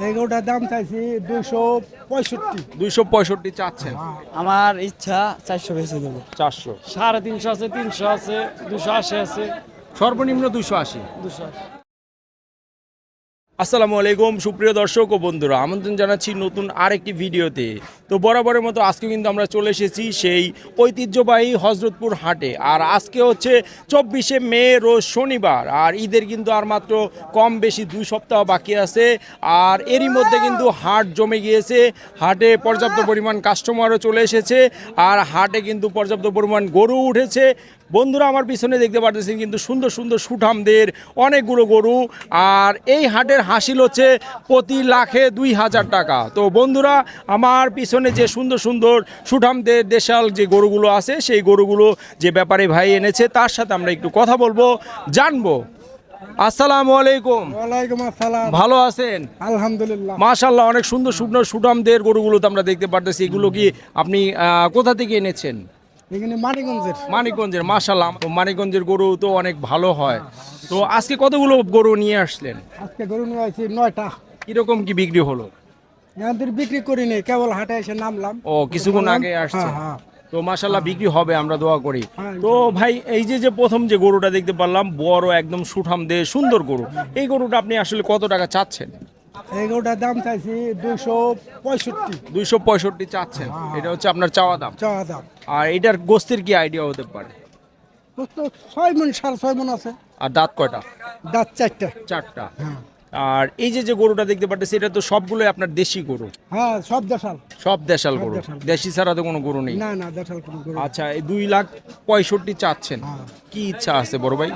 এগুলোটার দাম চাইছি 265। 265 চাচ্ছেন। আমার ইচ্ছা 400 বেশি দেবো। 400, 350 আছে, 300 আছে, 280 আছে, সর্বনিম্ন 280। 280। আসসালামু আলাইকুম সুপ্রিয় দর্শক ও বন্ধুরা, আমন্ত্রণ জানাচ্ছি নতুন আরেকটি ভিডিওতে। তো বরাবরের মতো আজকে কিন্তু আমরা চলে এসেছি সেই ঐতিহ্যবাহী হজরতপুর হাটে। আর আজকে হচ্ছে 24শে মে, রোজ শনিবার। আর ঈদের কিন্তু আর মাত্র কম বেশি 2 সপ্তাহ বাকি আছে। আর এরই মধ্যে কিন্তু হাট জমে গিয়েছে। হাটে পর্যাপ্ত পরিমাণ কাস্টমারও চলে এসেছে। আর হাটে কিন্তু পর্যাপ্ত পরিমাণ গরু উঠেছে। বন্ধুরা, আমার পিছনে দেখতে পাচ্ছেন কিন্তু সুন্দর সুন্দর সুঠামদের অনেকগুলো গরু। আর এই হাটের হাসিল হচ্ছে প্রতি লাখে 2000 টাকা। তো বন্ধুরা, আমার পিছনে যে সুন্দর সুন্দর সুঠামদের দেশাল যে গরুগুলো আছে, সেই গরুগুলো যে ব্যাপারে ভাই এনেছে তার সাথে আমরা একটু কথা বলবো, জানবো। আসসালামু আলাইকুম। ওয়ালাইকুম আসসালাম। ভালো আছেন? আলহামদুলিল্লাহ। মাশাআল্লাহ, অনেক সুন্দর সুন্দর সুঠামদের গরুগুলো তো আমরা দেখতে পারতেছি। এগুলো কি আপনি কোথা থেকে এনেছেন? এখানে মানিকগঞ্জের। মানিকগঞ্জের। মাশাআল্লাহ, মানিকগঞ্জের গরু তো অনেক ভালো হয়। তো আজকে কতগুলো গরু নিয়ে আসলেন? আজকে গরু নিয়ে আসছি 9টা। কিরকম কি বিক্রি হলো? আমাদের বিক্রি করিনি, কেবল হাটে এসে নামলাম। ও, কিছুক্ষণ আগে আসছে। হ্যাঁ। তো মাশাআল্লাহ বিক্রি হবে, আমরা দোয়া করি। হ্যাঁ। তো ভাই, এই যে প্রথম যে গরুটা দেখতে পারলাম, বড় একদম সুঠামদের সুন্দর গরু, এই গরুটা আপনি আসলে কত টাকা চাচ্ছেন? এগুলোটার দাম চাইছি 265। 265 চাচ্ছেন। এটা হচ্ছে আপনার চাওয়া দাম। চাওয়া দাম। আর এটার গোস্তের কি আইডিয়া হতে পারে? তো 6 মণ 6.5 মণ আছে। আর দাঁত কয়টা? দাঁত 4টা। 4টা। হ্যাঁ। আর এই যে গরুটা দেখতে পাচ্ছেন, এটা তো সবগুলোই আপনার দেশি গরু। হ্যাঁ, সব দেশাল। সব দেশাল গরু, দেশাল। দেশি ছাড়া তো কোনো গরু নেই। না না, দেশাল কোনো গরু। আচ্ছা, এই 2,65,000 চাচ্ছেন। হ্যাঁ। কি ইচ্ছা আছে বড় ভাই?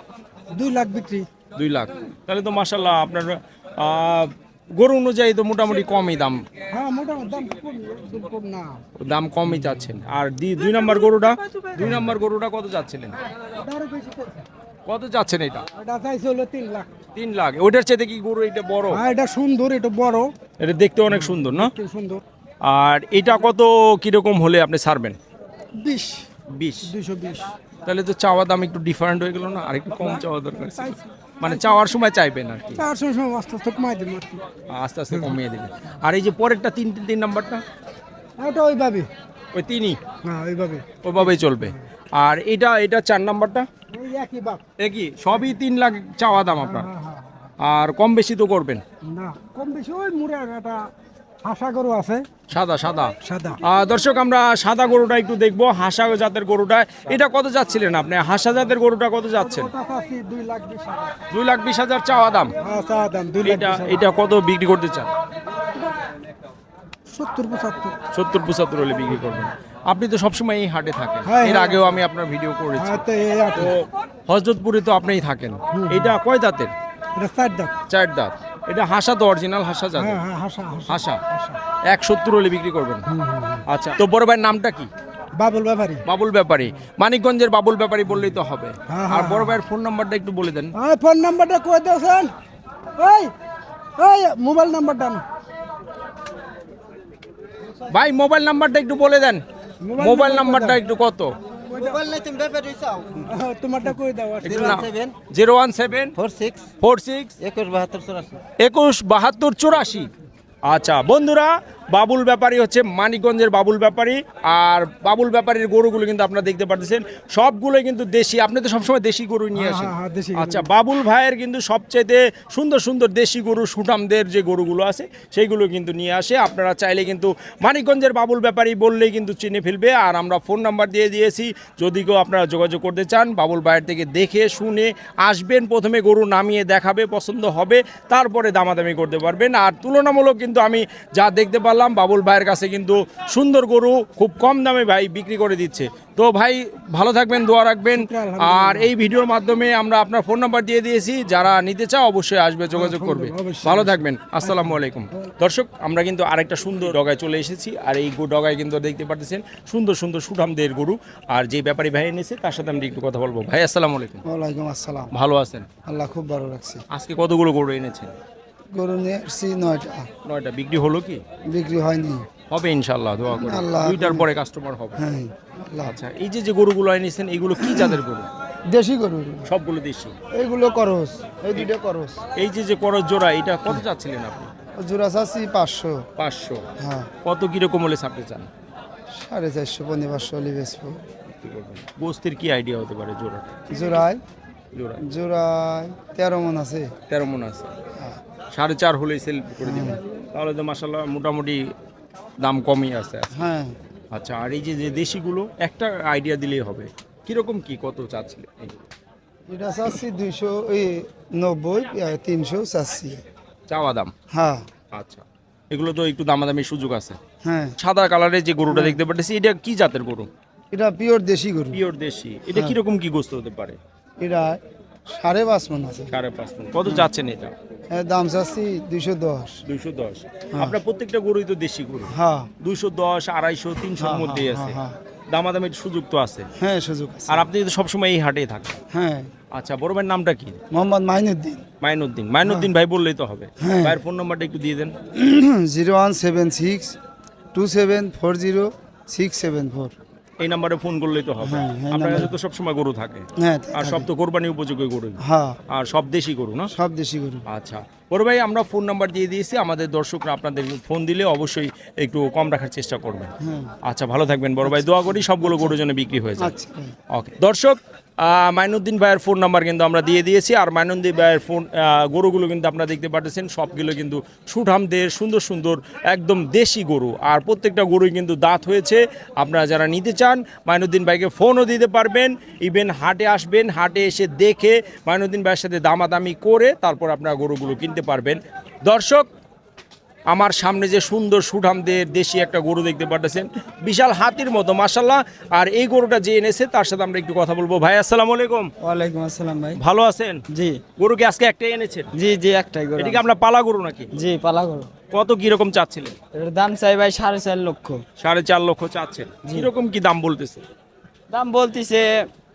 2 লাখ বিক্রি। 2 লাখ। তাহলে তো মাশাআল্লাহ আপনার গরু অনুযায়ী তো মোটামুটি কমই দাম। হ্যাঁ, মোটামুটি দাম কম না। দাম কমই চাচ্ছেন। আর 2 নম্বর গরুটা কত চাচ্ছিলেন? আরো বেশি চাইছি। কত চাচ্ছেন এটা? এটা চাইছি হলো 3 লাখ। 3 লাখ। ওইটার চেয়ে কি গরু এটা বড়? হ্যাঁ, এটা সুন্দর, এটা বড়, এটা দেখতে অনেক সুন্দর না? কি সুন্দর। আর এটা কত কিরকম হলে আপনি ছাড়বেন? 20। 220। তাহলে তো চাওয়া দাম একটু ডিফারেন্ট হয়ে গেল না? আর একটু কম চাওয়া দরকার ছিল। মানে চাওয়ার সময় চাইবেন আর কি, 400 সময় আস্তে আস্তে কমাই দিন। আস্তে আস্তে কমিয়ে দেবেন। আর এই যে পরেরটা 3 নাম্বারটা, এটা ওইভাবে। ওই 3ই হ্যাঁ, ওইভাবে। ওইভাবেই চলবে। আর এটা 4 নাম্বারটা ওই একই বাপ। একই, সবই 3 লাখ চাওয়া দাম আপনার। হ্যাঁ, হ্যাঁ। আর কম বেশি তো করবেন? না, কম বেশি ওই মুড়ের একটা হাসা গরু আছে। সাদা সাদা। সাদা। দর্শক, আমরা সাদা গরুটা একটু দেখবো, হাসা জাতের গরুটা। এটা কত যাচ্ছিলেন আপনি? হাসা জাতের গরুটা কত যাচ্ছেন? ওটা চাচ্ছি 2,20,000। 2,20,000 চাওয়া দাম। হ্যাঁ, চা দাম 2,20,000। এটা কত বিক্রি করতে চান? 70-75। 70-75 হলে বিক্রি করবেন। আপনি তো সবসময় এই হাটে থাকেন। হ্যাঁ, এর হ্যাঁ। আগেও আমি আপনার ভিডিও করেছি। হ্যাঁ, তো এই আছে। তো হযরতপুরে তো আপনিই থাকেন। এটা কয় দাঁতের? এটা 4 দাম। 4 দাঁত। এটা হাসা তো অরিজিনাল হাসা জাতের। হ্যাঁ, হ্যাঁ, হাসা। হাসা 170 হলে বিক্রি করবেন। আচ্ছা, তো বড় ভাইয়ের নামটা কি? বাবুল ব্যাপারী। বাবুল ব্যাপারী। মানিকগঞ্জের বাবুল ব্যাপারী বললেই তো হবে। হ্যাঁ, আর হ্যাঁ, বড় ভাইয়ের ফোন নাম্বারটা একটু বলে দেন। হ্যাঁ, ফোন নাম্বারটা কই দেছেন? ওই মোবাইল নাম্বারটা না। ভাই, মোবাইল নাম্বারটা একটু বলে দেন। মোবাইল নাম্বারটা একটু কত? মোবাইল নাই, তুমি ব্যাপারে চাও। তোমারটা কই দাও। একটু নাম। 017 46 46 21 72 84। 21 72 84। আচ্ছা বন্ধুরা, বাবুল ব্যাপারী হচ্ছে মানিকগঞ্জের বাবুল ব্যাপারী। আর বাবুল ব্যাপারীর গরুগুলো কিন্তু আপনারা দেখতে পাচ্ছেন, সবগুলোই কিন্তু দেশি। আপনি তো সবসময় দেশি গরু নিয়ে হ্যাঁ, আসেন। হ্যাঁ, হ্যাঁ, দেশি গরু। আচ্ছা, বাবুল ভাইয়ের কিন্তু সবচেয়ে সুন্দর সুন্দর দেশি গরু সুঠামদের যে গরুগুলো আছে সেইগুলো কিন্তু নিয়ে আসে। আপনারা চাইলে কিন্তু মানিকগঞ্জের বাবুল ব্যাপারী বললেই কিন্তু চিনে ফেলবে। আর আমরা ফোন নাম্বার দিয়ে দিয়েছি, যদি কেউ আপনারা যোগাযোগ করতে চান, বাবুল ভাইয়ের থেকে দেখে শুনে আসবেন। প্রথমে গরু নামিয়ে দেখাবে, পছন্দ হবে, তারপরে দামাদামি করতে পারবেন। আর তুলনামূলক কিন্তু আমি যা দেখতে পারলাম, বাবুল ভাইয়ের কাছে কিন্তু সুন্দর গরু খুব কম দামে ভাই বিক্রি করে দিচ্ছে। তো ভাই, ভালো থাকবেন, দোয়া রাখবেন। আর এই ভিডিওর মাধ্যমে আমরা আপনার ফোন নাম্বার দিয়ে দিয়েছি, যারা নিতে চাও অবশ্যই আসবে, যোগাযোগ করবে। ভালো থাকবেন। আসসালামু আলাইকুম। দর্শক, আমরা কিন্তু আরেকটা সুন্দর ডগায় চলে এসেছি। আর এই ডগায় কিন্তু দেখতে পাচ্ছেন সুন্দর সুন্দর সুঠামদের গরু। আর যে ব্যাপারী ভাই এনেছে তার সাথে আমরা একটু কথা বলবো। ভাই, আসসালামু আলাইকুম। ওয়ালাইকুম আসসালাম। ভালো আছেন? আল্লাহ খুব ভালো রাখছে। আজকে কতগুলো গরু এনেছেন? গরু নিয়ে এসছি 9টা। 9টা। বিক্রি হলো কি? বিক্রি হয়নি। হবে ইনশাআল্লাহ, দোয়া করি। আল্লাহ। 2টার পরে কাস্টমার হবে। হ্যাঁ, আল্লাহ। আচ্ছা, এই যে গরুগুলো এনেছেন, এগুলো কি জাতের গরু? দেশি গরু। সবগুলো দেশি। এইগুলো করস, এই দুটো করস। এই যে করজ জোড়া, এটা কত চাচ্ছিলেন আপনি? জোড়া চাচ্ছি 500। 500। হ্যাঁ, কত কিরকম হলে ছাড়তে চান? 450 500 হলে বেচবো। গোস্তের কি আইডিয়া হতে পারে জোড়া? জোড়ায় জোড়া জোড়ায় 13 মন আছে। 13 মন আছে। হ্যাঁ। 4.5 হলেই সেল করে দিবেন। তাহলে তো মাশাআল্লাহ মোটামুটি দাম কমই আছে। হ্যাঁ, আচ্ছা, আর এই যে যে দেশিগুলো একটা আইডিয়া দিলেই হবে, কিরকম কি কত চাচ্ছিলেন? এটা চাচ্ছি 290 300 চাচ্ছি। চাওয়া দাম। হ্যাঁ আচ্ছা, এগুলো তো একটু দামাদামি সুযোগ আছে। হ্যাঁ, সাদা কালারের যে গরুটা দেখতে পাচ্ছি, এটা কি জাতের গরু? এটা পিওর দেশি গরু। পিওর দেশি। এটা কিরকম কি গোস্ত হতে পারে? এটা 5.5 মন আছে। 5.5 মণ। কত চাচ্ছেন এটা? দাম চাচ্ছি 210। 210। আপনার প্রত্যেকটা গরুই তো দেশি গরু। হ্যাঁ 210, 250, 300 এর মধ্যেই আছে। হ্যাঁ, দামাদামির সুযোগ তো আছে। হ্যাঁ সুযোগ আছে। আর আপনি তো সবসময় এই হাটেই থাকেন। হ্যাঁ, আচ্ছা, বড় ভাইয়ের নামটা কি? মোহাম্মদ মাইনুদ্দিন। মাইনুদ্দিন ভাই বললেই তো হবে। হ্যাঁ। ভাইয়ের ফোন নাম্বারটা একটু দিয়ে দেন। 0176 2740674। এই নাম্বারে ফোন করলেই তো হবে। হ্যাঁ, হ্যাঁ, আপনার কাছে নাম্বার। তো সবসময় গরু থাকে। হ্যাঁ আর সব তো কোরবানি উপযোগী গরু। হ্যাঁ, আর সব দেশি গরু না? সব দেশি গরু। আচ্ছা বড় ভাই, আমরা ফোন নাম্বার দিয়ে দিয়েছি, আমাদের দর্শকরা আপনাদের ফোন দিলে অবশ্যই একটু কম রাখার চেষ্টা করবেন। হ্যাঁ, আচ্ছা, ভালো থাকবেন বড় ভাই, দোয়া করি সবগুলো গরু যেন বিক্রি হয়ে যায়। আচ্ছা। ওকে দর্শক, মাইনুদ্দিন ভাইয়ের ফোন নাম্বার কিন্তু আমরা দিয়ে দিয়েছি। আর মাইনুদ্দিন ভাইয়ের ফোন গরুগুলো কিন্তু আপনারা দেখতে পাচ্ছেন, সবগুলো কিন্তু সুঠামদের সুন্দর সুন্দর একদম দেশি গরু। আর প্রত্যেকটা গরুই কিন্তু দাঁত হয়েছে। আপনারা যারা নিতে চান মাইনুদ্দিন ভাইকে ফোনও দিতে পারবেন। ইভেন হাটে আসবেন, হাটে এসে দেখে মাইনুদ্দিন ভাইয়ের সাথে দামাদামি করে তারপর আপনারা গরুগুলো কিনতে পারবেন। দর্শক, আমার সামনে যে সুন্দর সুঠামদের দেশি একটা গরু দেখতে পাচ্ছেন, বিশাল হাতির মতো মাশাআল্লাহ। আর এই গরুটা যে এনেছে তার সাথে আমরা একটু কথা বলবো। ভাই আসসালামু আলাইকুম। ওয়ালাইকুম আসসালাম ভাই। ভালো আছেন? জি গরু কি আজকে একটাই এনেছেন? জি একটাই গরু। এটা কি আপনার পালা গরু নাকি? জি পালা গরু। কত কিরকম চাচ্ছিলেন? এটার দাম চাই ভাই 4.5 লক্ষ। 4.5 লক্ষ চাচ্ছেন। কিরকম কি দাম বলতেছে? দাম বলতিছে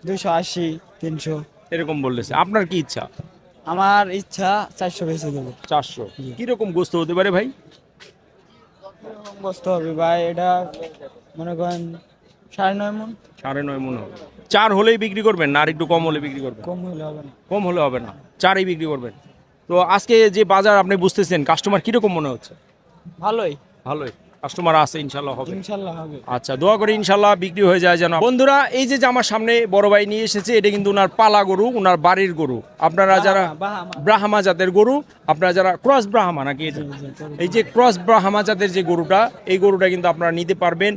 280 300। এরকম বলতেছে। আপনার কি ইচ্ছা? আমার ইচ্ছা 400 বেশি দেবো। 400। কিরকম গোস্ত হতে পারে ভাই? বসতে হবে ভাই, এটা মনে করেন 9.5 মন। 9.5 মণ হবে। 4 হলেই বিক্রি করবেন না আর একটু কম হলে বিক্রি করবেন? কম হলে হবে না। কম হলে হবে না, 4ই বিক্রি করবেন। তো আজকে যে বাজার আপনি বুঝতেছেন, কাস্টমার কিরকম মনে হচ্ছে? ভালোই, ভালোই কাস্টমার আছে, ইনশাল্লাহ হবে। ইনশাল্লাহ হবে। আচ্ছা, দোয়া করি ইনশাল্লাহ বিক্রি হয়ে যায় যেন। বন্ধুরা, এই যে আমার সামনে বড় ভাই নিয়ে এসেছে, এটা কিন্তু ওনার পালা গরু, ওনার বাড়ির গরু। আপনারা যারা ব্রাহ্মা জাতের গরু, আপনারা যারা ক্রস ব্রাহ্মা নাকি এটা? এই যে ক্রস ব্রাহ্মা জাতের যে গরুটা, এই গরুটা কিন্তু আপনারা নিতে পারবেন।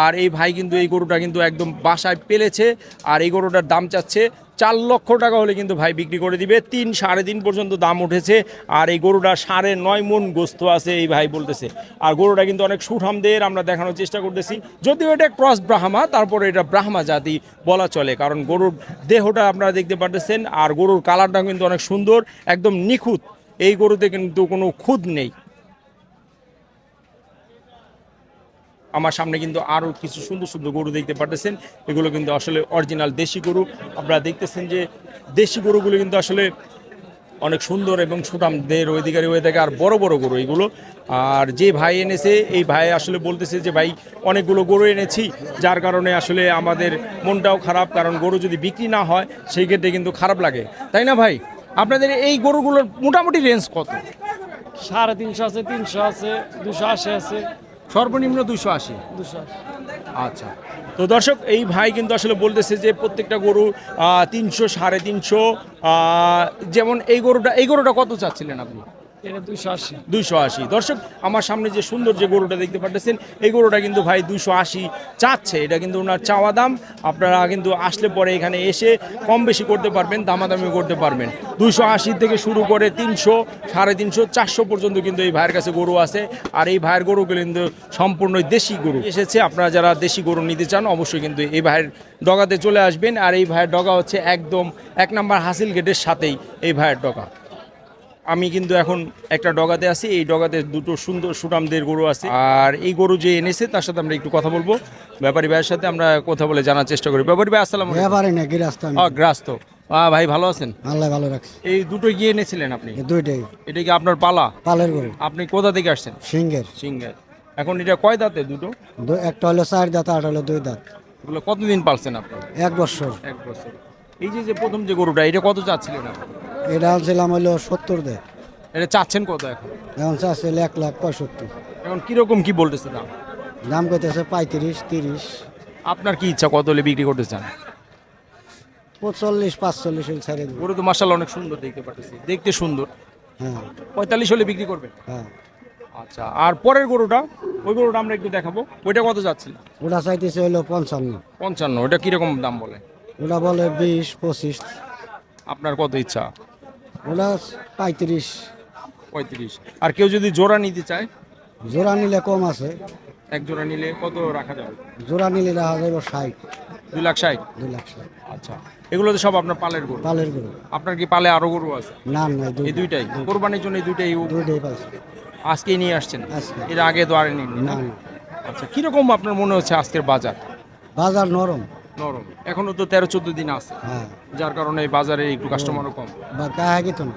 আর এই ভাই কিন্তু এই গরুটা কিন্তু একদম বাসায় পেলেছে। আর এই গরুটার দাম চাচ্ছে 4 লক্ষ টাকা হলে কিন্তু ভাই বিক্রি করে দিবে। 3 সাড়ে 3 পর্যন্ত দাম উঠেছে। আর এই গরুটা 9.5 মণ গোস্ত আছে এই ভাই বলতেছে। আর গরুটা কিন্তু অনেক সুঠামদের, আমরা দেখানোর চেষ্টা করতেছি। যদিও এটা ক্রস ব্রাহ্মা, তারপরে এটা ব্রাহ্মা জাতি বলা চলে, কারণ গরুর দেহটা আপনারা দেখতে পাচ্ছেন। আর গরুর কালারটা কিন্তু অনেক সুন্দর, একদম নিখুঁত। এই গরুতে কিন্তু কোনো খুঁত নেই। আমার সামনে কিন্তু আরও কিছু সুন্দর সুন্দর গরু দেখতে পাচ্ছেন। এগুলো কিন্তু আসলে অরিজিনাল দেশি গরু। আপনারা দেখতেছেন যে দেশি গরুগুলো কিন্তু আসলে অনেক সুন্দর এবং সুঠামদের অধিকারী হয়ে থাকে। আর বড় বড় গরু এগুলো। আর যে ভাই এনেছে, এই ভাই আসলে বলতেছে যে ভাই অনেকগুলো গরু এনেছি, যার কারণে আসলে আমাদের মনটাও খারাপ, কারণ গরু যদি বিক্রি না হয় সেই ক্ষেত্রে কিন্তু খারাপ লাগে, তাই না ভাই? আপনাদের এই গরুগুলোর মোটামুটি রেঞ্জ কত? 350 আছে, 300 আছে, 280 আছে। সর্বনিম্ন 280। 280। আচ্ছা, তো দর্শক, এই ভাই কিন্তু আসলে বলতেছে যে প্রত্যেকটা গরু 300 350। যেমন এই গরুটা কত চাচ্ছিলেন আপনি? এটা 280। 280। দর্শক, আমার সামনে যে সুন্দর যে গরুটা দেখতে পাচ্ছেন, এই গরুটা কিন্তু ভাই 280 চাচ্ছে। এটা কিন্তু ওনার চাওয়া দাম। আপনারা কিন্তু আসলে পরে এখানে এসে কম বেশি করতে পারবেন, দামাদামি করতে পারবেন। 280 থেকে শুরু করে 300, 350, 400 পর্যন্ত কিন্তু এই ভাইয়ের কাছে গরু আছে। আর এই ভাইয়ের গরুগুলো কিন্তু সম্পূর্ণ দেশি গরু এসেছে। আপনারা যারা দেশি গরু নিতে চান অবশ্যই কিন্তু এই ভাইয়ের ডগাতে চলে আসবেন। আর এই ভাইয়ের ডগা হচ্ছে একদম 1 নম্বর হাসিল গেটের সাথেই এই ভাইয়ের ডগা। আমি কিন্তু এখন একটা ডগাতে আছি, এই ডগাতে দুটো সুন্দর সুঠামদের গরু আছে। আর এই গরু যে এনেছে তার সাথে আমরা একটু কথা বলবো। ব্যাপারী ভাইয়ের সাথে আমরা কথা বলে জানার চেষ্টা করি। ব্যাপারী ভাই আসসালামু আলাইকুম। ব্যাপারে না গিরাস্ত। গ্রাস্ত। ভাই ভালো আছেন? আল্লাহ ভালো রাখছে। এই দুটো গিয়ে এনেছিলেন আপনি? দুইটাই। এটা কি আপনার পালা? পালের গরু। আপনি কোথা থেকে আসছেন? সিংহের। সিংহের। এখন এটা কয় দাঁতে দুটো? একটা হলো 4 দাঁত, আর হলো 2 দাঁত। এগুলো কতদিন পালছেন আপনি? 1 বছর। 1 বছর। এই যে প্রথম যে গরুটা, এটা কত চাচ্ছিলেন আপনি? এটা ছিলাম হলো 70 দাঁত। এটা চাচ্ছেন কত এখন? এখন চাচ্ছে 1,65,000। এখন কিরকম কি বলতেছে দাম? দাম কইতেছে 35-30, আপনার কি ইচ্ছা কত হলে বিক্রি করতে চান? 45-45 হলে ছেড়ে দেবো। গরু তো মাশাআল্লাহ অনেক সুন্দর দেখতে পাচ্ছি, দেখতে সুন্দর। হ্যাঁ 45 হলে বিক্রি করবেন? হ্যাঁ। আচ্ছা, আর পরের গরুটা, ওই গরুটা আমরা একটু দেখাবো, ওইটা কত যাচ্ছিল? ওটা চাইতেছে হইলো 55। 55। ওটা কিরকম দাম বলে? ওটা বলে 20-25। আপনার কত ইচ্ছা? ওটা 35। 35। আর কেউ যদি জোড়া নিতে চায়? জোড়া নিলে কম আছে। এক জোড়া নিলে কত রাখা যাবে? জোড়া নিলে রাখা যাবে 60। 2,60,000। 2,60,000 আচ্ছা, এগুলো তো সব আপনার পালের গরু। পালের গরু। আপনার কি পালে আরো গরু আছে? না না এই দুইটাই কোরবানির জন্য? এই দুইটাই দুইটাই পালছে। আজকেই নিয়ে আসছেন? আজকে। এর আগে তো আর নেই না না? না। আচ্ছা, কিরকম আপনার মনে হচ্ছে আজকের বাজার? বাজার নরম। নরম এখনো তো 13-14 দিন আছে, হ্যাঁ। যার কারণে এই বাজারে একটু কাস্টমারও কম। বা গায়ে গিত না।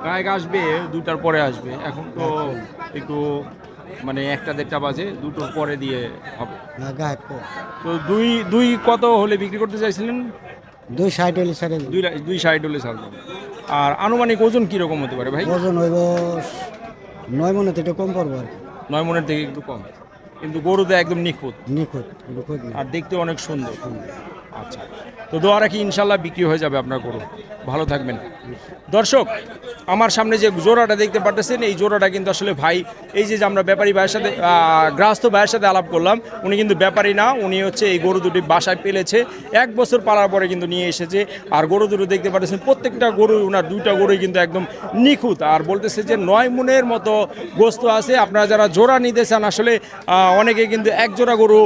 গায়ক আসবে 2টার পরে আসবে, এখন তো একটু মানে 1টা-1.5টা বাজে, 2টোর পরে দিয়ে হবে। গায়ে কম। তো দুই কত হলে বিক্রি করতে চাইছিলেন? 260 হলে ছেড়ে দেবো। 260 হলে ছাড়বেন। আর আনুমানিক ওজন কিরকম হতে পারে ভাই? ওজন হইব 9 মনে থেকে কম পড়বো আর কি। 9 মনের থেকে একটু কম, কিন্তু গরুতে একদম নিখুঁত নিখুঁত নিখুঁত না। আর দেখতে অনেক সুন্দর। আচ্ছা, তো দোয়া রাখি ইনশাল্লাহ বিক্রি হয়ে যাবে আপনার গরু। ভালো থাকবেন। দর্শক, আমার সামনে যে জোড়াটা দেখতে পাচ্ছেন, এই জোড়াটা কিন্তু আসলে ভাই, এই যে আমরা ব্যাপারী ভাইয়ের সাথে গৃহস্থ ভাইয়ের সাথে আলাপ করলাম, উনি কিন্তু ব্যাপারী না, উনি হচ্ছে এই গরু দুটি বাসায় পেলেছে, 1 বছর পালার পরে কিন্তু নিয়ে এসেছে। আর গরু দুটো দেখতে পাচ্ছেন, প্রত্যেকটা গরু, ওনার 2টা গরুই কিন্তু একদম নিখুঁত। আর বলতেছে যে 9 মনের মতো গোস্ত আছে। আপনারা যারা জোড়া নিতে চান, আসলে অনেকে কিন্তু 1 জোড়া গরু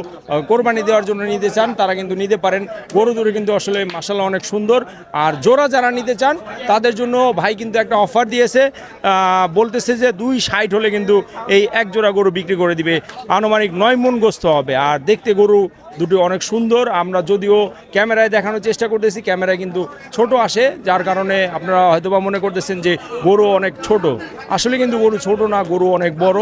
কোরবানি দেওয়ার জন্য নিতে চান, তারা কিন্তু নিতে পারেন। গরু দুটো কিন্তু আসলে মাশাআল্লাহ অনেক সুন্দর। আর জোড়া যারা নিতে চান তাদের জন্য ভাই কিন্তু একটা অফার দিয়েছে, বলতেছে যে 260 হলে কিন্তু এই 1 জোড়া গরু বিক্রি করে দিবে। আনুমানিক 9 মন গোস্ত হবে। আর দেখতে গরু দুটো অনেক সুন্দর। আমরা যদিও ক্যামেরায় দেখানোর চেষ্টা করতেছি, ক্যামেরায় কিন্তু ছোট আসে, যার কারণে আপনারা হয়তোবা মনে করতেছেন যে গরু অনেক ছোট। আসলে কিন্তু গরু ছোট না, গরু অনেক বড়।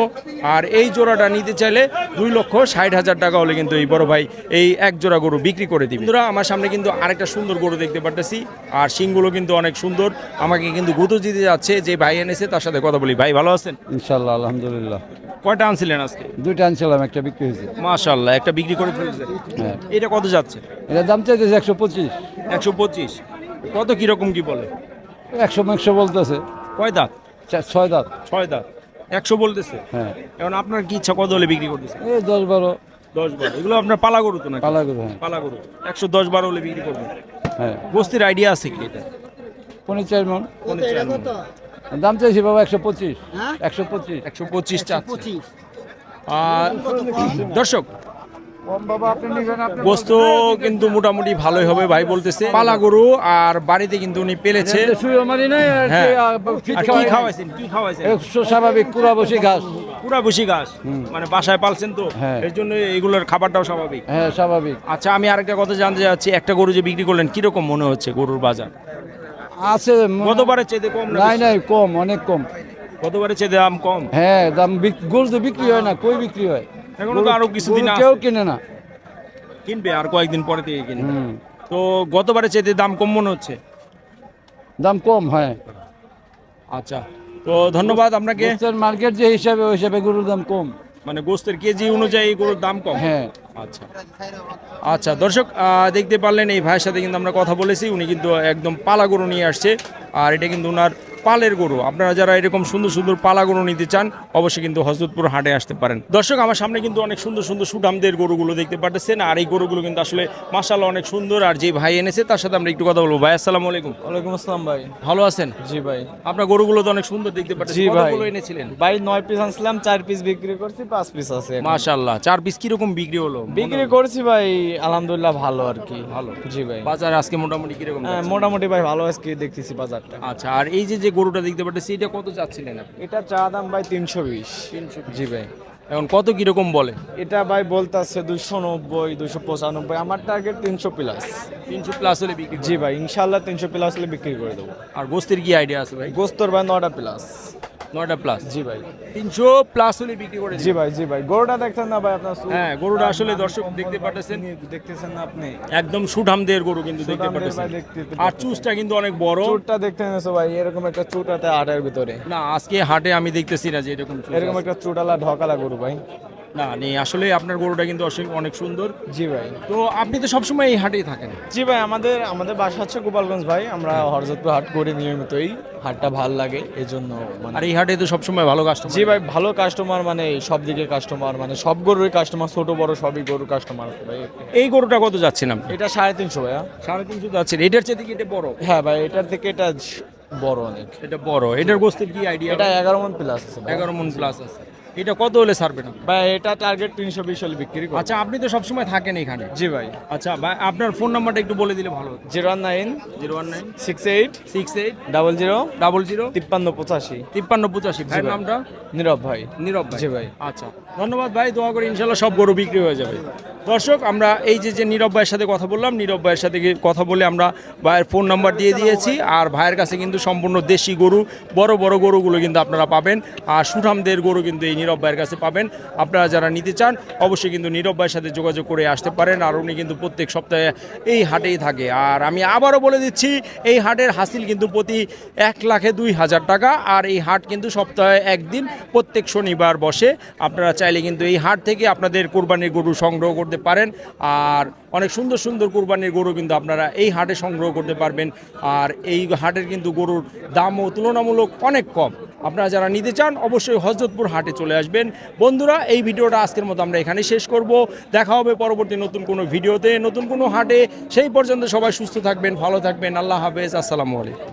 আর এই জোড়াটা নিতে চাইলে 2,60,000 টাকা হলে কিন্তু এই বড় ভাই এই 1 জোড়া গরু বিক্রি করে দিবে। বন্ধুরা, আমার সামনে কিন্তু আরেকটা সুন্দর গরু দেখতে পারতেছি, আর শিংগুলো কিন্তু অনেক সুন্দর। আমাকে কিন্তু গুঁতো দিতে যাচ্ছে, যে ভাই এনেছে তার সাথে কথা বলি। ভাই ভালো আছেন? ইনশাল্লাহ আলহামদুলিল্লাহ। কয়টা আনছিলেন আজকে? 2টা আনছিলাম, একটা বিক্রি হয়েছে। মাশাআল্লাহ, একটা বিক্রি করে ফেলেছেন। হ্যাঁ। এটা কত যাচ্ছে? এটার দাম চাইতেছে 125। 125। কত কিরকম কি বলে? 100 বলতেছে। কয় দাঁত? 6 দাঁত। 6 দাঁত। 100 বলতেছে। হ্যাঁ। এখন আপনার কি ইচ্ছা কত হলে বিক্রি করতেছে? এই 10-12। 10-12। এগুলো আপনার পালা গরু তো না? পালা গরু, হ্যাঁ। পালা গরু। 110-12 হলে বিক্রি করবেন। হ্যাঁ। বস্তির আইডিয়া আছে কি এটা? 4.5 মণ। কোন চাল? দাম চাইছি বাবা 125। 125। 125 চাচ্ছে। দর্শক, বাবা আপনি নিবেন, আপনি গোস্ত কিন্তু মোটামুটি ভালোই হবে ভাই বলতেছে। পালা গরু, আর বাড়িতে কিন্তু উনি পেলেছে। শুয়ে মারি নাই আর হ্যাঁ। ফিট আর কি খাওয়াইছেন? কি খাওয়াইছেন? স্বাভাবিক পুরা বসে ঘাস। পুরা বসি ঘাস, মানে বাসায় পালছেন তো, হ্যাঁ। এর জন্য এগুলোর খাবারটাও স্বাভাবিক। হ্যাঁ স্বাভাবিক। আচ্ছা, আমি আরেকটা কথা জানতে চাচ্ছি, একটা গরু যে বিক্রি করলেন কিরকম মনে হচ্ছে গরুর বাজার? আছে গতবারের চেয়ে কম না? নাই নাই কম, অনেক কম। গতবারের চেয়ে দাম কম? হ্যাঁ দাম গরু তো বিক্রি হয় না, কই বিক্রি হয়? এখনো তো আরো কিছুদিন গরু আছে। কেউ কিনে না। কিনবে আর কয়েকদিন পরে থেকে কিনবে। হুম। তো গতবারের চেয়ে দাম কম মনে হচ্ছে? দাম কম হয়। আচ্ছা, তো ধন্যবাদ আপনাকে। মার্কেট যে হিসাবে ওই হিসাবে গরুর দাম কম। মানে গোস্তের কেজি অনুযায়ী গরুর দাম কম? হ্যাঁ। আচ্ছা আচ্ছা, দর্শক দেখতে পারলেন এই ভাইয়ের সাথে কিন্তু আমরা কথা বলেছি, উনি কিন্তু একদম পালা গরু নিয়ে আসছে। আর এটা কিন্তু ওনার পালের গরু। আপনারা যারা এরকম সুন্দর সুন্দর পালা গরু নিতে চান, অবশ্যই কিন্তু হযরতপুর হাটে আসতে পারেন। দর্শক, আমার সামনে কিন্তু অনেক সুন্দর সুন্দর সুঠামদের গরুগুলো দেখতে পাচ্ছেন, আর এই গরুগুলো কিন্তু আসলে মাশাআল্লাহ অনেক সুন্দর। আর যে ভাই এনেছে তার সাথে আমরা একটু কথা বলবো। ভাই আসসালামু আলাইকুম। ওয়ালাইকুম আসসালাম ভাই। ভালো আছেন? জি ভাই। আপনার গরুগুলো তো অনেক সুন্দর দেখতে পাচ্ছেন। জি ভাই। কতগুলো এনেছিলেন? ভাই 9 পিস আনছিলাম, 4 পিস বিক্রি করছি, 5 পিস আছে এখন। মাশাআল্লাহ, 4 পিস কিরকম বিক্রি হলো? বিক্রি করছি ভাই আলহামদুলিল্লাহ ভালো আর কি। ভালো। জি ভাই। বাজার আজকে মোটামুটি কিরকম হ্যাঁ, যাচ্ছে? মোটামুটি ভাই ভালো আজকে দেখতেছি বাজারটা। আচ্ছা, আর এই যে গরুটা দেখতে পাচ্ছি, এটা কত চাচ্ছিলেন আপনি? এটা চা দাম ভাই 320। জি ভাই। এখন কত কিরকম বলে? এটা ভাই বলতাছে 290, 295। আমার টার্গেট 300 প্লাস। 300 প্লাস হলে বিক্রি? জি ভাই, ইনশাআল্লাহ 300 প্লাস হলে বিক্রি করে দেবো। আর গোস্তের কি আইডিয়া আছে ভাই? গোস্তর ভাই 9টা প্লাস। 9টা প্লাস জি ভাই 300 প্লাস হলে বিক্রি করে জি ভাই জি ভাই গরুটা দেখছেন না ভাই আপনার হ্যাঁ গরুটা আসলে দর্শক দেখতে পাচ্ছেন দেখতেছেন না আপনি একদম সুঠামদের গরু কিন্তু দেখতে সুঠামদের পাচ্ছেন ভাই দেখতে আর চুজটা কিন্তু অনেক বড় চুটটা দেখতে নেছো ভাই এরকম একটা চুটাতে আটের ভিতরে না আজকে হাটে আমি দেখতেছি না যে এরকম চুজ এরকম আছে। একটা চুটালা ঢকালা গরু ভাই না নেই আসলে আপনার গরুটা কিন্তু অনেক সুন্দর জি ভাই তো আপনি তো সবসময় এই হাটেই থাকেন জি ভাই আমাদের বাসা হচ্ছে গোপালগঞ্জ ভাই আমরা হরজতপুর হাট করি নিয়মিতই হাটটা ভাল লাগে এই জন্য আর এই হাটে তো সবসময় ভালো কাস্টমার জি ভাই ভালো কাস্টমার মানে সব দিকে কাস্টমার মানে সব গরুরই কাস্টমার ছোট বড় সবই গরুর কাস্টমার ভাই এই গরুটা কত যাচ্ছেন আপনি এটা 350 ভাইয়া 350 যাচ্ছেন এটার চেয়ে কি এটা বড় হ্যাঁ ভাই এটার থেকে এটা বড় অনেক এটা বড় এটার গোস্তের কি আইডিয়া এটা 11 মণ প্লাস আছে ভাই। 11 মণ প্লাস আছে এটা কত হলে ছাড়বে না ভাই এটা টার্গেট 320 হলে বিক্রি করি আচ্ছা আপনি তো সবসময় থাকেন এখানে জি ভাই আচ্ছা ভাই আপনার ফোন নাম্বারটা একটু বলে দিলে ভালো হতো 019 019 68 68 00 00 5385 5385 ভাইয়ের ভাই। নামটা নীরব ভাই নীরব ভাই জি ভাই আচ্ছা ধন্যবাদ ভাই দোয়া করি ইনশাল্লাহ সব গরু বিক্রি হয়ে যাবে দর্শক আমরা এই যে নীরব ভাইয়ের সাথে কথা বললাম নীরব ভাইয়ের সাথে কথা বলে আমরা ভাইয়ের ফোন নাম্বার দিয়ে দিয়েছি আর ভাইয়ের কাছে কিন্তু সম্পূর্ণ দেশি গরু বড় বড় গরুগুলো কিন্তু আপনারা পাবেন আর সুঠামদের গরু কিন্তু এই নীরব ভাইয়ের কাছে পাবেন আপনারা যারা নিতে চান অবশ্যই কিন্তু নীরব ভাইয়ের সাথে যোগাযোগ করে আসতে পারেন আর উনি কিন্তু প্রত্যেক সপ্তাহে এই হাটেই থাকে আর আমি আবারও বলে দিচ্ছি এই হাটের হাসিল কিন্তু প্রতি 1,02,000 টাকা আর এই হাট কিন্তু সপ্তাহে একদিন প্রত্যেক শনিবার বসে আপনারা চাইলে কিন্তু এই হাট থেকে আপনাদের কোরবানির গরু সংগ্রহ করতে পারেন আর অনেক সুন্দর সুন্দর কোরবানির গরু কিন্তু আপনারা এই হাটে সংগ্রহ করতে পারবেন আর এই হাটের কিন্তু গরুর দামও তুলনামূলক অনেক কম আপনারা যারা নিতে চান অবশ্যই হযরতপুর হাটে চলে আসবেন বন্ধুরা এই ভিডিওটা আজকের মতো আমরা এখানে শেষ করব দেখা হবে পরবর্তী নতুন কোনো ভিডিওতে নতুন কোনো হাটে সেই পর্যন্ত সবাই সুস্থ থাকবেন ভালো থাকবেন আল্লাহ হাফেজ আসসালামু আলাইকুম